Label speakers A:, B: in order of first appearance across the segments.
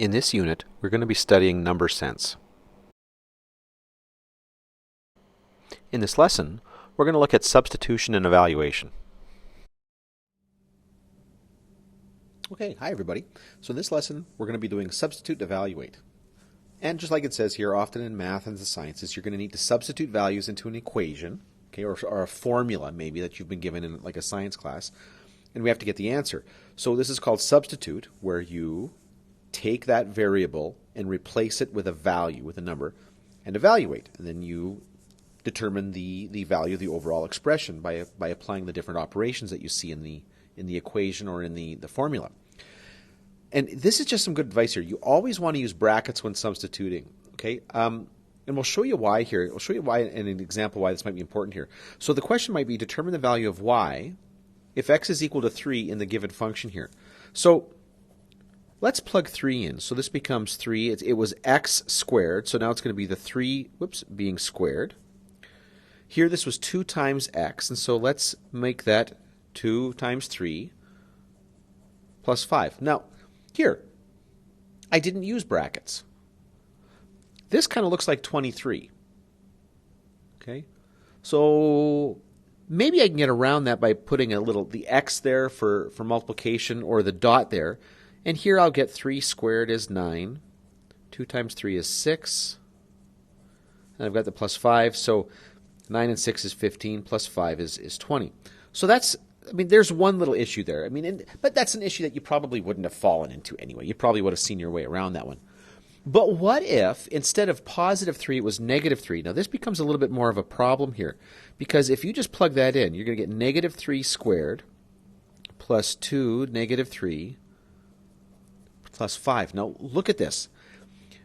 A: In this unit, we're going to be studying number sense. In this lesson, we're going to look at substitution and evaluation.
B: Okay, hi everybody. So in this lesson, we're going to be doing substitute and evaluate. And just like it says here, often in math and the sciences, you're going to need to substitute values into an equation, okay, or a formula maybe that you've been given in like a science class, and we have to get the answer. So this is called substitute, where you take that variable and replace it with a value, with a number, and evaluate. And then you determine the value of the overall expression by applying the different operations that you see in the equation or in the formula. And this is just some good advice here. You always want to use brackets when substituting, okay? And we'll show you why here. We'll show you why and an example why this might be important here. So the question might be, determine the value of y if x is equal to 3 in the given function here. So let's plug 3 in. So this becomes 3. It was x squared, so now it's going to be the 3, being squared. Here this was 2 times x, and so let's make that 2 times 3 plus 5. Now, here, I didn't use brackets. This kind of looks like 23. Okay? So maybe I can get around that by putting the x there for multiplication, or the dot there. And here I'll get 3 squared is 9. 2 times 3 is 6. And I've got the plus 5, so 9 and 6 is 15, plus 5 is 20. So there's one little issue there. But that's an issue that you probably wouldn't have fallen into anyway. You probably would have seen your way around that one. But what if, instead of positive 3, it was negative 3? Now, this becomes a little bit more of a problem here, because if you just plug that in, you're going to get negative 3 squared plus 2 negative 3 plus 5. Now, look at this.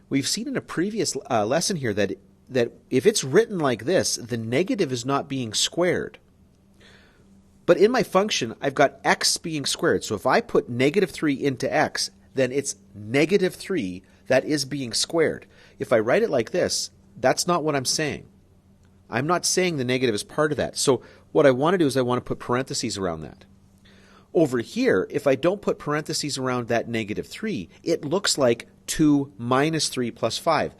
B: We've seen in a previous lesson here that if it's written like this, the negative is not being squared. But in my function, I've got x being squared. So if I put negative 3 into x, then it's negative 3 that is being squared. If I write it like this, that's not what I'm saying. I'm not saying the negative is part of that. So what I want to do is I want to put parentheses around that. Over here, if I don't put parentheses around that negative 3, it looks like 2 minus 3 plus 5.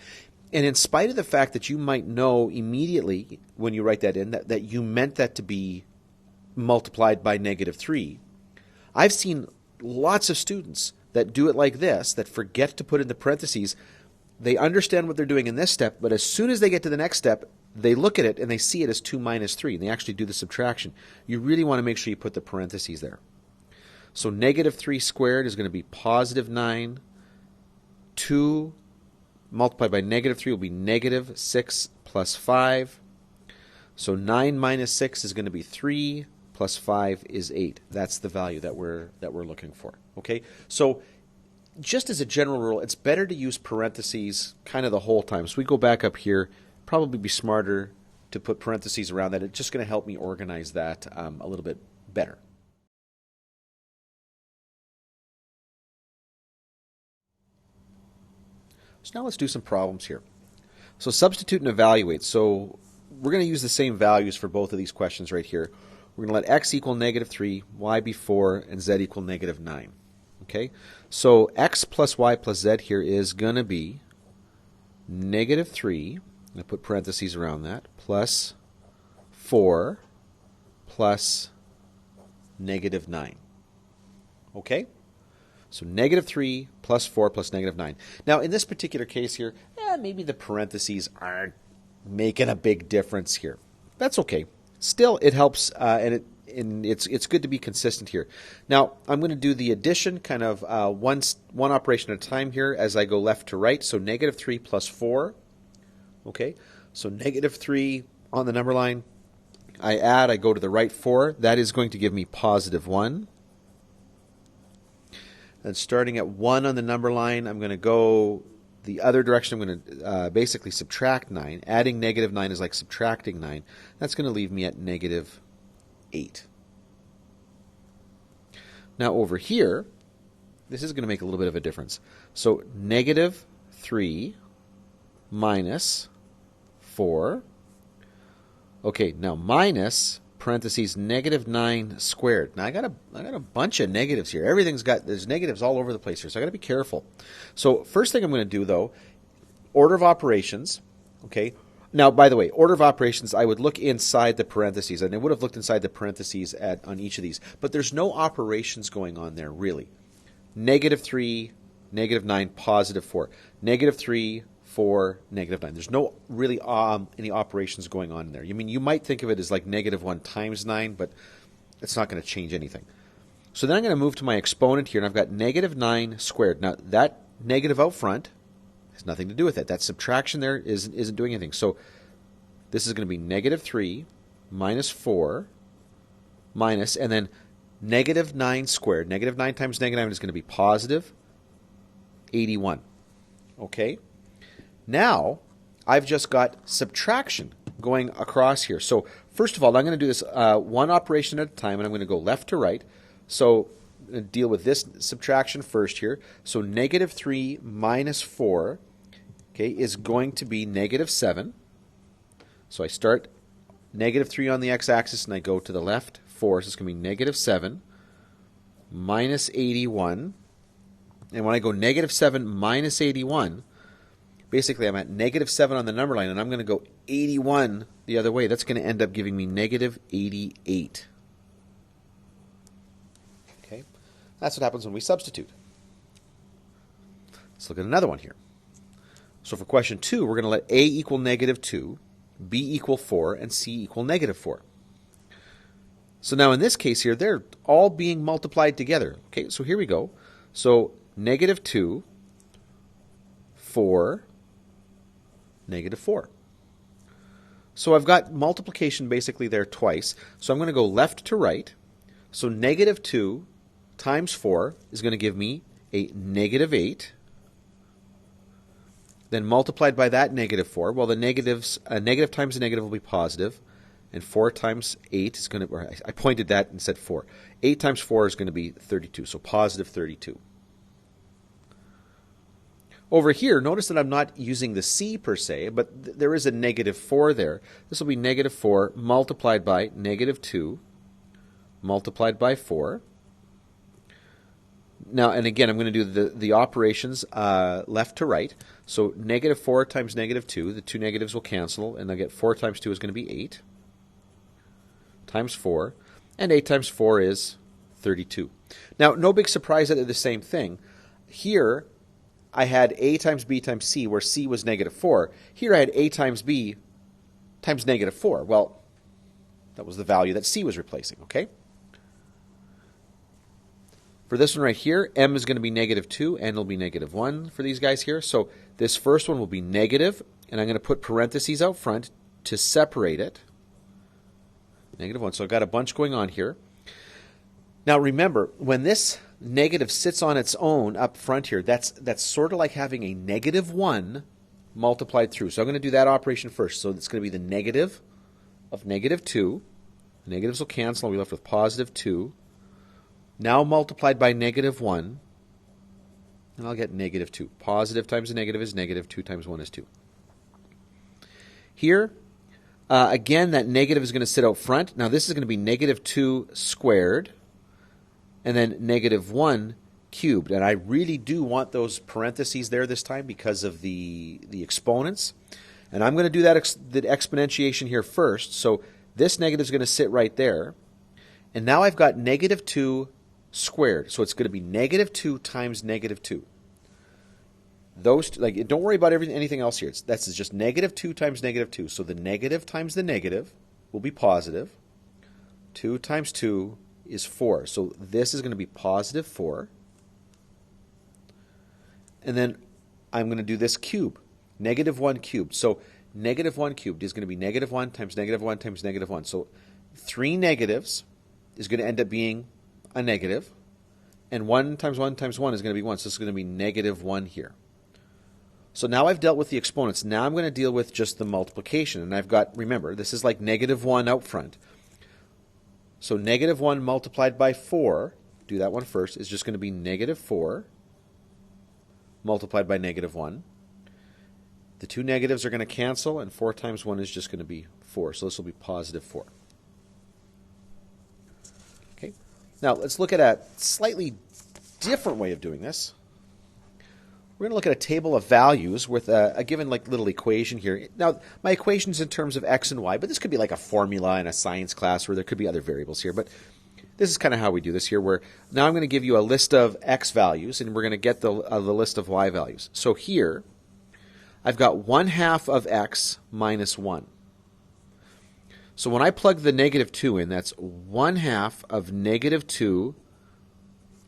B: And in spite of the fact that you might know immediately when you write that in that you meant that to be multiplied by negative 3, I've seen lots of students that do it like this, that forget to put in the parentheses. They understand what they're doing in this step, but as soon as they get to the next step, they look at it and they see it as 2 minus 3, and they actually do the subtraction. You really want to make sure you put the parentheses there. So negative 3 squared is going to be positive 9. 2 multiplied by negative 3 will be negative 6 plus 5. So 9 minus 6 is going to be 3. Plus 5 is 8. That's the value that we're looking for. Okay? So just as a general rule, it's better to use parentheses kind of the whole time. So we go back up here, probably be smarter to put parentheses around that. It's just going to help me organize that a little bit better. So now let's do some problems here. So substitute and evaluate. So we're going to use the same values for both of these questions right here. We're going to let x equal negative 3, y be 4, and z equal negative 9. Okay? So x plus y plus z here is going to be negative 3, I'm going to put parentheses around that, plus 4 plus negative 9. Okay? So negative 3 plus 4 plus negative 9. Now, in this particular case here, maybe the parentheses aren't making a big difference here. That's okay. Still, it helps, and it's good to be consistent here. Now, I'm going to do the addition kind of one operation at a time here as I go left to right. So negative 3 plus 4. Okay, so negative 3 on the number line. I add, I go to the right 4. That is going to give me positive 1. And starting at 1 on the number line, I'm going to go the other direction. I'm going to basically subtract 9. Adding negative 9 is like subtracting 9. That's going to leave me at negative 8. Now over here, this is going to make a little bit of a difference. So negative 3 minus 4. Okay, now minus parentheses negative 9 squared. Now I got a bunch of negatives here. There's negatives all over the place here, so I got to be careful. So first thing I'm going to do though, order of operations, okay? Now, by the way, order of operations, I would look inside the parentheses, and I would have looked inside the parentheses on each of these, but there's no operations going on there, really. Negative 3, negative 9, positive 4. Negative 3, 4, negative 9. There's no really any operations going on there. I mean, you might think of it as like negative 1 times 9, but it's not going to change anything. So then I'm going to move to my exponent here, and I've got negative 9 squared. Now, that negative out front has nothing to do with it. That subtraction there isn't doing anything. So this is going to be negative 3 minus 4 minus, and then negative 9 squared. Negative 9 times negative 9 is going to be positive 81. Okay? Now, I've just got subtraction going across here. So first of all, I'm going to do this one operation at a time, and I'm going to go left to right. So I'm going to deal with this subtraction first here. So negative 3 minus 4, okay, is going to be negative 7. So I start negative 3 on the x-axis, and I go to the left 4. So it's going to be negative 7 minus 81. And when I go negative 7 minus 81, basically I'm at negative 7 on the number line, and I'm going to go 81 the other way. That's going to end up giving me negative 88. Okay, that's what happens when we substitute. Let's look at another one here. So for question 2, we're going to let a equal negative 2, b equal 4, and c equal negative 4. So now in this case here, they're all being multiplied together. Okay, so here we go. So negative 2, 4, negative 4. So I've got multiplication basically there twice. So I'm going to go left to right. So negative 2 times 4 is going to give me a negative 8. Then multiplied by that negative 4. Well, the negatives, negative times a negative will be positive. And 4 times 8 is going to, I pointed that and said 4. 8 times 4 is going to be 32. So positive 32. Over here, notice that I'm not using the c per se, but there is a negative 4 there. This will be negative 4 multiplied by negative 2 multiplied by 4. Now, and again, I'm going to do the operations left to right. So negative 4 times negative 2, the two negatives will cancel, and I'll get 4 times 2 is going to be 8 times 4, and 8 times 4 is 32. Now, no big surprise that they're the same thing. Here, I had a times b times c, where c was negative 4. Here I had a times b times negative 4. Well, that was the value that c was replacing, okay? For this one right here, m is going to be negative 2, and it'll be negative 1 for these guys here. So this first one will be negative, and I'm going to put parentheses out front to separate it. Negative 1. So I've got a bunch going on here. Now remember, when this negative sits on its own up front here, that's sort of like having a negative 1 multiplied through. So I'm going to do that operation first. So it's going to be the negative of negative 2. The negatives will cancel. I'll be left with positive 2. Now multiplied by negative 1, and I'll get negative 2. Positive times a negative is negative. 2 times 1 is 2. Here, again, that negative is going to sit out front. Now this is going to be negative 2 squared, and then negative 1 cubed. And I really do want those parentheses there this time because of the exponents. And I'm going to do that the exponentiation here first. So this negative is going to sit right there. And now I've got negative 2 squared. So it's going to be negative 2 times negative 2. Those two, like, don't worry about anything else here. That's just negative 2 times negative 2. So the negative times the negative will be positive. 2 times 2 is 4. So this is going to be positive 4. And then I'm going to do this cube. Negative 1 cubed. So negative 1 cubed is going to be negative 1 times negative 1 times negative 1. So 3 negatives is going to end up being a negative. And 1 times 1 times 1 is going to be 1. So this is going to be negative 1 here. So now I've dealt with the exponents. Now I'm going to deal with just the multiplication. And I've got, remember, this is like negative 1 out front. So negative 1 multiplied by 4, do that one first, is just going to be negative 4 multiplied by negative 1. The two negatives are going to cancel, and 4 times 1 is just going to be 4. So this will be positive 4. Now let's look at a slightly different way of doing this. We're going to look at a table of values with a given like little equation here. Now, my equation is in terms of x and y, but this could be like a formula in a science class where there could be other variables here. But this is kind of how we do this here, where now I'm going to give you a list of x values, and we're going to get the list of y values. So here, I've got 1/2 of x minus 1. So when I plug the -2 in, that's 1/2 of -2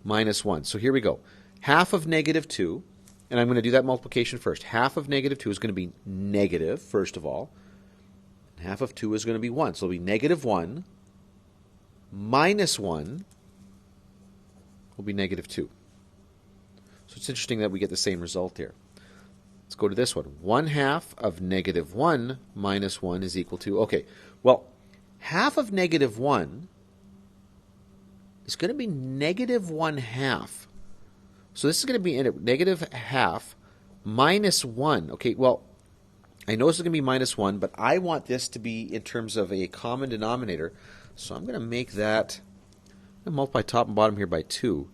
B: minus 1. So here we go. Half of -2, and I'm going to do that multiplication first. Half of -2 is going to be negative, first of all. And half of 2 is going to be 1. So it'll be -1 minus 1 will be -2. So it's interesting that we get the same result here. Let's go to this one. 1/2 of -1 minus 1 is equal to, okay, well, half of -1 is going to be -1/2. So this is going to be -1/2 minus 1. Okay, well, I know this is going to be minus 1, but I want this to be in terms of a common denominator. So I'm going to make that, I'm going to multiply top and bottom here by 2.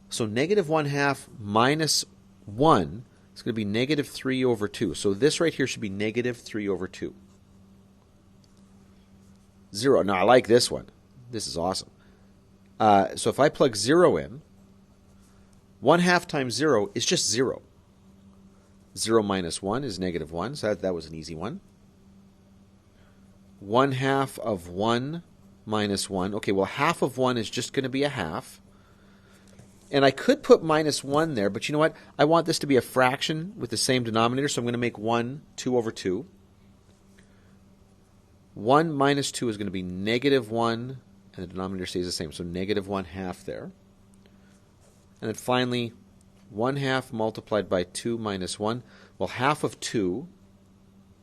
B: So -1/2 minus 1 is going to be -3/2. So this right here should be -3/2. 0. Now I like this one. This is awesome. So if I plug 0 in, 1/2 times 0 is just 0. 0 minus 1 is -1, so that was an easy one. 1/2 of 1 minus 1. Okay, well, half of 1 is just going to be a half. And I could put minus 1 there, but you know what? I want this to be a fraction with the same denominator, so I'm going to make 1 2/2. 1 minus 2 is going to be -1, and the denominator stays the same, so -1/2 there. And then finally, 1/2 multiplied by 2 minus 1. Well, half of 2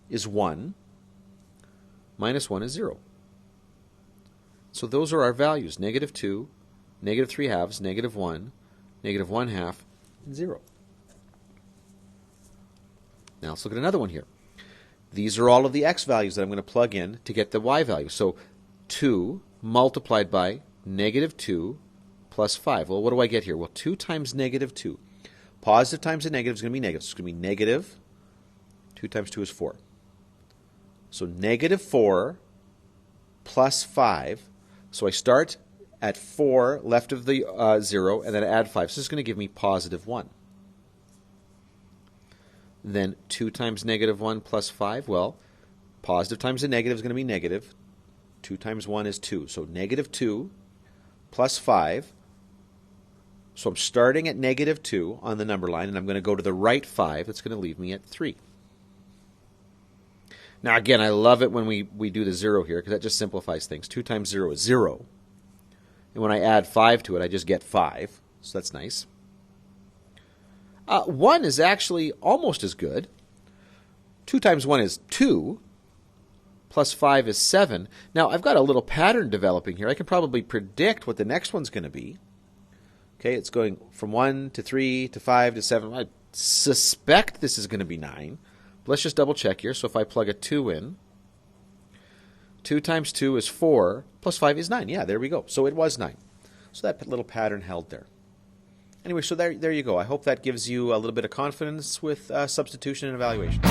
B: is 1. Minus 1 is 0. So those are our values, -2, -3/2, -1, -1/2, and 0. Now let's look at another one here. These are all of the x values that I'm going to plug in to get the y value. So 2 multiplied by -2 plus 5. Well, what do I get here? Well, 2 times -2. Positive times a negative is going to be negative. So it's going to be negative. 2 times 2 is 4. So -4 plus 5. So I start at 4 left of the 0, and then I add 5. So this is going to give me +1. Then 2 times -1 plus 5. Well, positive times a negative is going to be negative. 2 times 1 is 2. So -2 plus 5. So I'm starting at -2 on the number line, and I'm going to go to the right 5. That's going to leave me at 3. Now, again, I love it when we do the 0 here, because that just simplifies things. 2 times 0 is 0. And when I add 5 to it, I just get 5. So that's nice. 1 is actually almost as good. 2 times 1 is 2. Plus 5 is 7. Now, I've got a little pattern developing here. I can probably predict what the next one's going to be. Okay, it's going from 1 to 3 to 5 to 7. I suspect this is going to be 9. But let's just double check here. So if I plug a 2 in, 2 times 2 is 4, plus 5 is 9. Yeah, there we go. So it was 9. So that little pattern held there. Anyway, so there you go. I hope that gives you a little bit of confidence with substitution and evaluation.